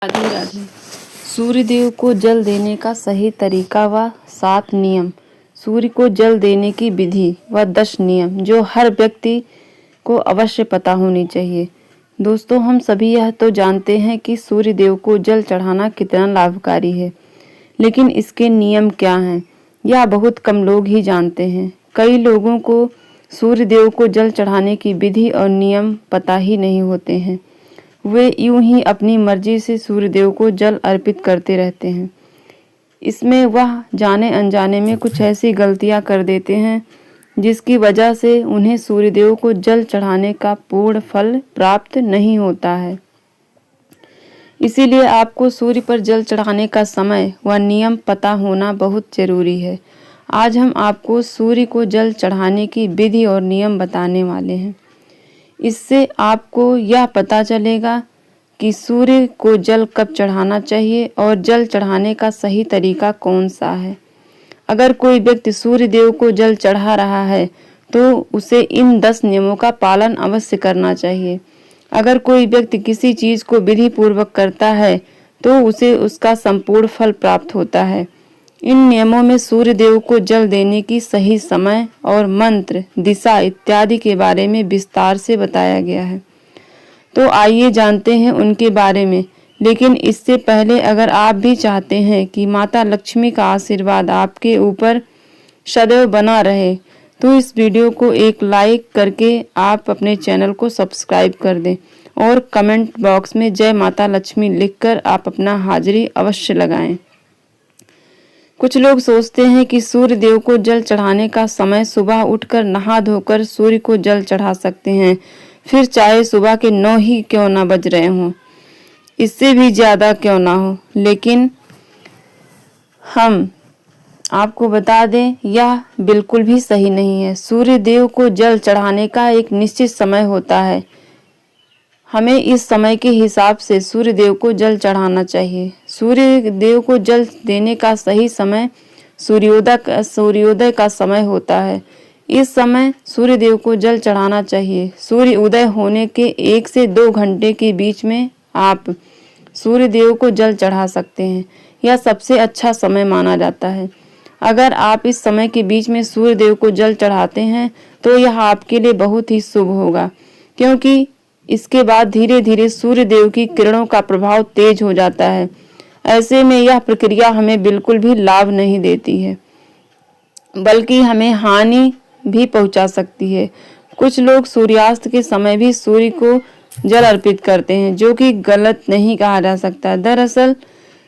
राधे राधे। सूर्यदेव को जल देने का सही तरीका व 7 नियम। सूर्य को जल देने की विधि व 10 नियम जो हर व्यक्ति को अवश्य पता होनी चाहिए। दोस्तों, हम सभी यह तो जानते हैं कि सूर्यदेव को जल चढ़ाना कितना लाभकारी है, लेकिन इसके नियम क्या हैं यह बहुत कम लोग ही जानते हैं। कई लोगों को सूर्यदेव को जल चढ़ाने की विधि और नियम पता ही नहीं होते हैं। वे यूं ही अपनी मर्जी से सूर्यदेव को जल अर्पित करते रहते हैं। इसमें वह जाने अनजाने में कुछ ऐसी गलतियां कर देते हैं जिसकी वजह से उन्हें सूर्यदेव को जल चढ़ाने का पूर्ण फल प्राप्त नहीं होता है। इसीलिए आपको सूर्य पर जल चढ़ाने का समय व नियम पता होना बहुत जरूरी है। आज हम आपको सूर्य को जल चढ़ाने की विधि और नियम बताने वाले हैं। इससे आपको यह पता चलेगा कि सूर्य को जल कब चढ़ाना चाहिए और जल चढ़ाने का सही तरीका कौन सा है। अगर कोई व्यक्ति सूर्य देव को जल चढ़ा रहा है तो उसे इन 10 नियमों का पालन अवश्य करना चाहिए। अगर कोई व्यक्ति किसी चीज को विधि पूर्वक करता है तो उसे उसका संपूर्ण फल प्राप्त होता है। इन नियमों में सूर्य देव को जल देने की सही समय और मंत्र, दिशा इत्यादि के बारे में विस्तार से बताया गया है। तो आइए जानते हैं उनके बारे में। लेकिन इससे पहले अगर आप भी चाहते हैं कि माता लक्ष्मी का आशीर्वाद आपके ऊपर सदैव बना रहे तो इस वीडियो को एक लाइक करके आप अपने चैनल को सब्सक्राइब कर दें और कमेंट बॉक्स में जय माता लक्ष्मी लिखकर आप अपना हाजिरी अवश्य लगाएं। कुछ लोग सोचते हैं कि सूर्य देव को जल चढ़ाने का समय सुबह उठकर नहा धोकर सूर्य को जल चढ़ा सकते हैं, फिर चाहे सुबह के 9 ही क्यों ना बज रहे हों, इससे भी ज्यादा क्यों ना हो। लेकिन हम आपको बता दें यह बिल्कुल भी सही नहीं है। सूर्य देव को जल चढ़ाने का एक निश्चित समय होता है। हमें इस समय के हिसाब से सूर्य देव को जल चढ़ाना चाहिए। सूर्य देव को जल देने का सही समय सूर्योदय का समय होता है। इस समय सूर्य देव को जल चढ़ाना चाहिए। सूर्य उदय होने के 1 से 2 घंटे के बीच में आप सूर्य देव को जल चढ़ा सकते हैं। यह सबसे अच्छा समय माना जाता है। अगर आप इस समय के बीच में सूर्य देव को जल चढ़ाते हैं तो यह आपके लिए बहुत ही शुभ होगा, क्योंकि इसके बाद धीरे धीरे सूर्य देव की किरणों का प्रभाव तेज हो जाता है। ऐसे में यह प्रक्रिया हमें बिल्कुल भी लाभ नहीं देती है, बल्कि हमें हानि भी पहुंचा सकती है। कुछ लोग सूर्यास्त के समय भी सूर्य को जल अर्पित करते हैं, जो कि गलत नहीं कहा जा सकता। दरअसल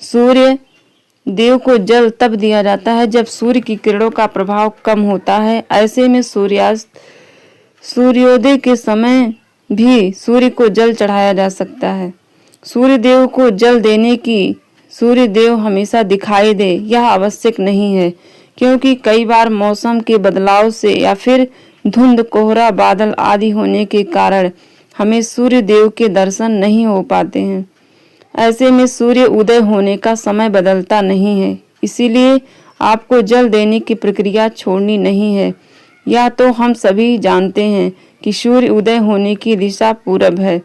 सूर्य देव को जल तब दिया जाता है जब सूर्य की किरणों का प्रभाव कम होता है। ऐसे में सूर्योदय के समय भी सूर्य को जल चढ़ाया जा सकता है। सूर्य देव को जल देने की सूर्य देव हमेशा दिखाई दे यह आवश्यक नहीं है, क्योंकि कई बार मौसम के बदलाव से या फिर धुंध, कोहरा, बादल आदि होने के कारण हमें सूर्य देव के दर्शन नहीं हो पाते हैं। ऐसे में सूर्य उदय होने का समय बदलता नहीं है, इसीलिए आपको जल देने की प्रक्रिया छोड़नी नहीं है। या तो हम सभी जानते हैं कि सूर्य उदय होने की दिशा पूरब है,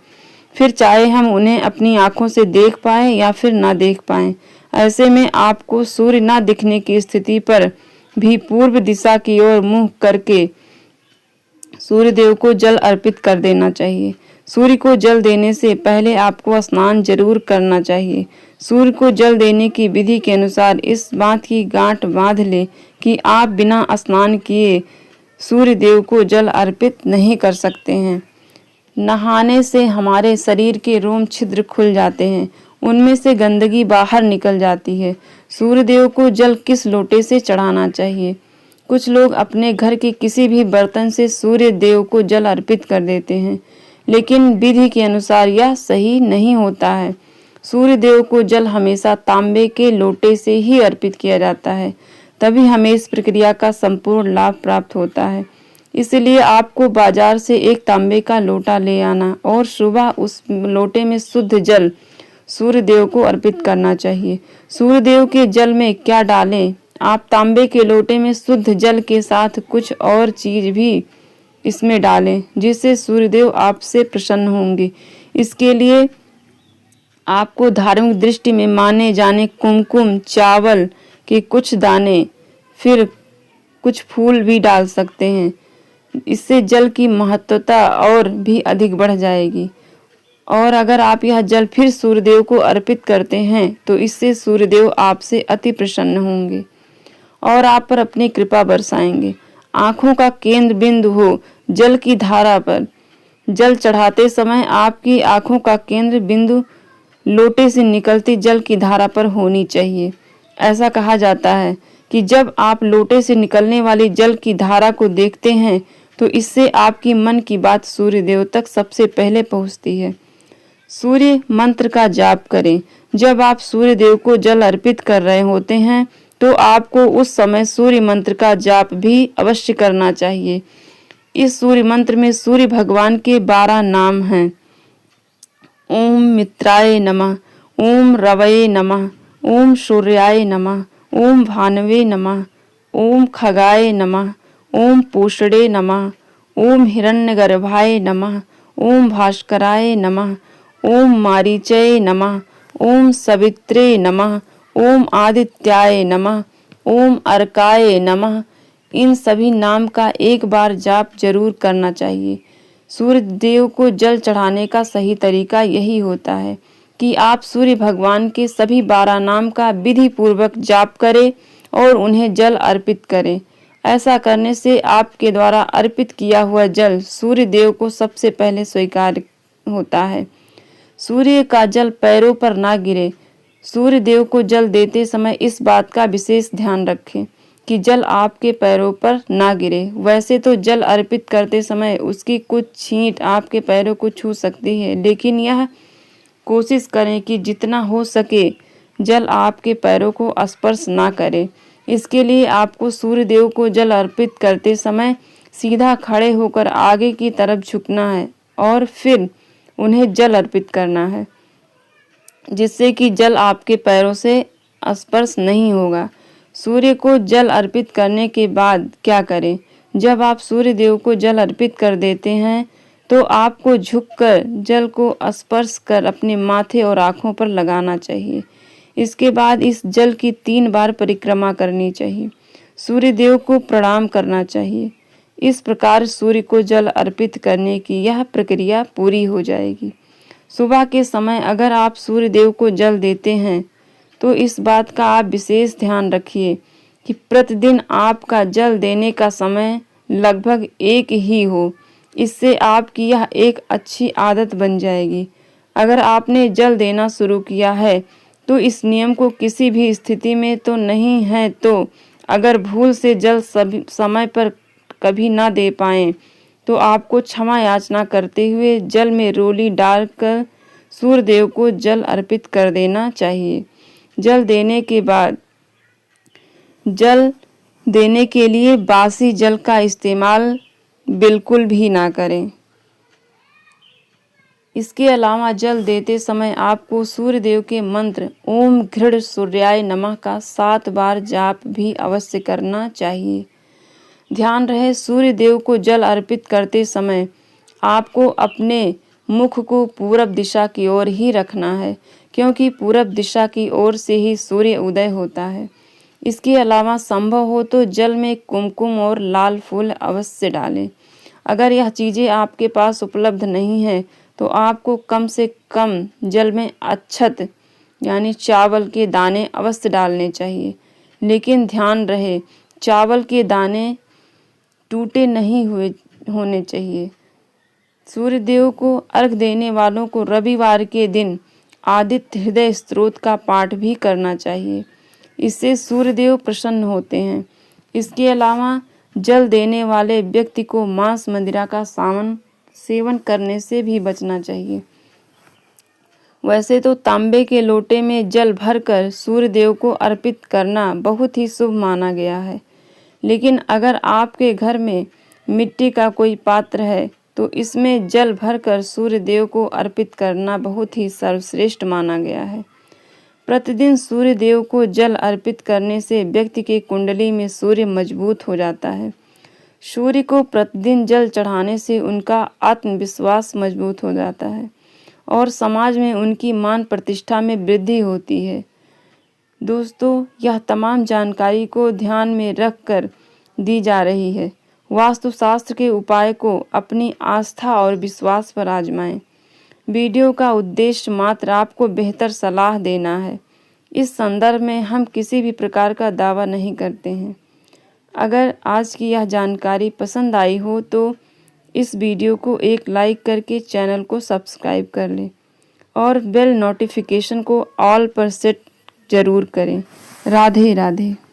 फिर चाहे हम उन्हें अपनी आंखों से देख पाएं या फिर ना देख पाएं। ऐसे में आपको सूर्य ना दिखने की स्थिति पर भी पूर्व दिशा की ओर मुंह करके सूर्य देव को जल अर्पित कर देना चाहिए। सूर्य को जल देने से पहले आपको स्नान जरूर करना चाहिए। सूर्य को जल देने की विधि के अनुसार इस बात की गांठ बांध ले कि आप बिना स्नान किए सूर्य देव को जल अर्पित नहीं कर सकते हैं। नहाने से हमारे शरीर के रोम छिद्र खुल जाते हैं, उनमें से गंदगी बाहर निकल जाती है। सूर्य देव को जल किस लोटे से चढ़ाना चाहिए? कुछ लोग अपने घर के किसी भी बर्तन से सूर्य देव को जल अर्पित कर देते हैं, लेकिन विधि के अनुसार यह सही नहीं होता है। सूर्य देव को जल हमेशा तांबे के लोटे से ही अर्पित किया जाता है, तभी हमें इस प्रक्रिया का संपूर्ण लाभ प्राप्त होता है। इसलिए आपको बाजार से एक तांबे का लोटा ले आना और सुबह उस लोटे में शुद्ध जल सूर्य देव को अर्पित करना चाहिए। सूर्य देव के जल में क्या डालें? आप तांबे के लोटे में शुद्ध जल के साथ कुछ और चीज भी इसमें डालें, जिससे सूर्यदेव आपसे प्रसन्न होंगे। इसके लिए आपको धार्मिक दृष्टि में माने जाने कुमकुम चावल के कुछ दाने, फिर कुछ फूल भी डाल सकते हैं। इससे जल की महत्वता और भी अधिक बढ़ जाएगी। और अगर आप यह जल फिर सूर्यदेव को अर्पित करते हैं तो इससे सूर्यदेव आपसे अति प्रसन्न होंगे और आप पर अपनी कृपा बरसाएंगे। आंखों का केंद्र बिंदु हो जल की धारा पर। जल चढ़ाते समय आपकी आंखों का केंद्र बिंदु लोटे से निकलती जल की धारा पर होनी चाहिए। ऐसा कहा जाता है कि जब आप लोटे से निकलने वाली जल की धारा को देखते हैं तो इससे आपकी मन की बात सूर्यदेव तक सबसे पहले पहुंचती है। सूर्य मंत्र का जाप करें। जब आप सूर्यदेव को जल अर्पित कर रहे होते हैं तो आपको उस समय सूर्य मंत्र का जाप भी अवश्य करना चाहिए। इस सूर्य मंत्र में सूर्य भगवान के 12 नाम हैं। ओम मित्राय नमः, ओम रवये नमः, ओम सूर्याय नमः, ओम भानवे नमः, ओम खगाय नमः, ओम पूषणे नमः, ओम हिरण्यगर्भाय नमः, ओम भास्कराय नमः, ओम मारीचये नमः, ओम सवित्रे नमः, ओम आदित्याय नमः, ओम अर्काय नमः। इन सभी नाम का एक बार जाप जरूर करना चाहिए। सूर्य देव को जल चढ़ाने का सही तरीका यही होता है कि आप सूर्य भगवान के सभी 12 नाम का विधि पूर्वक जाप करें और उन्हें जल अर्पित करें। ऐसा करने से आपके द्वारा अर्पित किया हुआ जल सूर्य देव को सबसे पहले स्वीकार होता है। सूर्य का जल पैरों पर ना गिरे। सूर्य देव को जल देते समय इस बात का विशेष ध्यान रखें कि जल आपके पैरों पर ना गिरे। वैसे तो जल अर्पित करते समय उसकी कुछ छींट आपके पैरों को छू सकती है, लेकिन यह कोशिश करें कि जितना हो सके जल आपके पैरों को स्पर्श ना करे। इसके लिए आपको सूर्य देव को जल अर्पित करते समय सीधा खड़े होकर आगे की तरफ झुकना है और फिर उन्हें जल अर्पित करना है, जिससे कि जल आपके पैरों से स्पर्श नहीं होगा। सूर्य को जल अर्पित करने के बाद क्या करें? जब आप सूर्य देव को जल अर्पित कर देते हैं तो आपको झुककर जल को स्पर्श कर अपने माथे और आँखों पर लगाना चाहिए। इसके बाद इस जल की 3 बार परिक्रमा करनी चाहिए। सूर्य देव को प्रणाम करना चाहिए। इस प्रकार सूर्य को जल अर्पित करने की यह प्रक्रिया पूरी हो जाएगी। सुबह के समय अगर आप सूर्य देव को जल देते हैं तो इस बात का आप विशेष ध्यान रखिए कि प्रतिदिन आपका जल देने का समय लगभग एक ही हो। इससे आपकी यह एक अच्छी आदत बन जाएगी। अगर आपने जल देना शुरू किया है तो इस नियम को किसी भी स्थिति में तो नहीं है, तो अगर भूल से जल समय पर कभी ना दे पाएं तो आपको क्षमा याचना करते हुए जल में रोली डालकर सूर्य देव को जल अर्पित कर देना चाहिए। जल देने के बाद जल देने के लिए बासी जल का इस्तेमाल बिल्कुल भी ना करें। इसके अलावा जल देते समय आपको सूर्य देव के मंत्र ओम घृण सूर्याय नमः का 7 बार जाप भी अवश्य करना चाहिए। ध्यान रहे सूर्य देव को जल अर्पित करते समय आपको अपने मुख को पूरब दिशा की ओर ही रखना है, क्योंकि पूरब दिशा की ओर से ही सूर्य उदय होता है। इसके अलावा संभव हो तो जल में कुमकुम और लाल फूल अवश्य डालें। अगर यह चीज़ें आपके पास उपलब्ध नहीं है तो आपको कम से कम जल में अक्षत यानी चावल के दाने अवश्य डालने चाहिए। लेकिन ध्यान रहे चावल के दाने टूटे नहीं होने चाहिए। सूर्य देव को अर्घ देने वालों को रविवार के दिन आदित्य हृदय स्तोत्र का पाठ भी करना चाहिए। इससे सूर्यदेव प्रसन्न होते हैं। इसके अलावा जल देने वाले व्यक्ति को मांस मदिरा का सेवन करने से भी बचना चाहिए। वैसे तो तांबे के लोटे में जल भरकर सूर्य देव को अर्पित करना बहुत ही शुभ माना गया है, लेकिन अगर आपके घर में मिट्टी का कोई पात्र है तो इसमें जल भरकर सूर्य देव को अर्पित करना बहुत ही सर्वश्रेष्ठ माना गया है। प्रतिदिन सूर्य देव को जल अर्पित करने से व्यक्ति के कुंडली में सूर्य मजबूत हो जाता है। सूर्य को प्रतिदिन जल चढ़ाने से उनका आत्मविश्वास मजबूत हो जाता है और समाज में उनकी मान प्रतिष्ठा में वृद्धि होती है। दोस्तों, यह तमाम जानकारी को ध्यान में रखकर दी जा रही है। वास्तुशास्त्र के उपाय को अपनी आस्था और विश्वास पर आजमाएं। वीडियो का उद्देश्य मात्र आपको बेहतर सलाह देना है। इस संदर्भ में हम किसी भी प्रकार का दावा नहीं करते हैं। अगर आज की यह जानकारी पसंद आई हो तो इस वीडियो को एक लाइक करके चैनल को सब्सक्राइब कर लें और बेल नोटिफिकेशन को ऑल पर सेट जरूर करें। राधे राधे।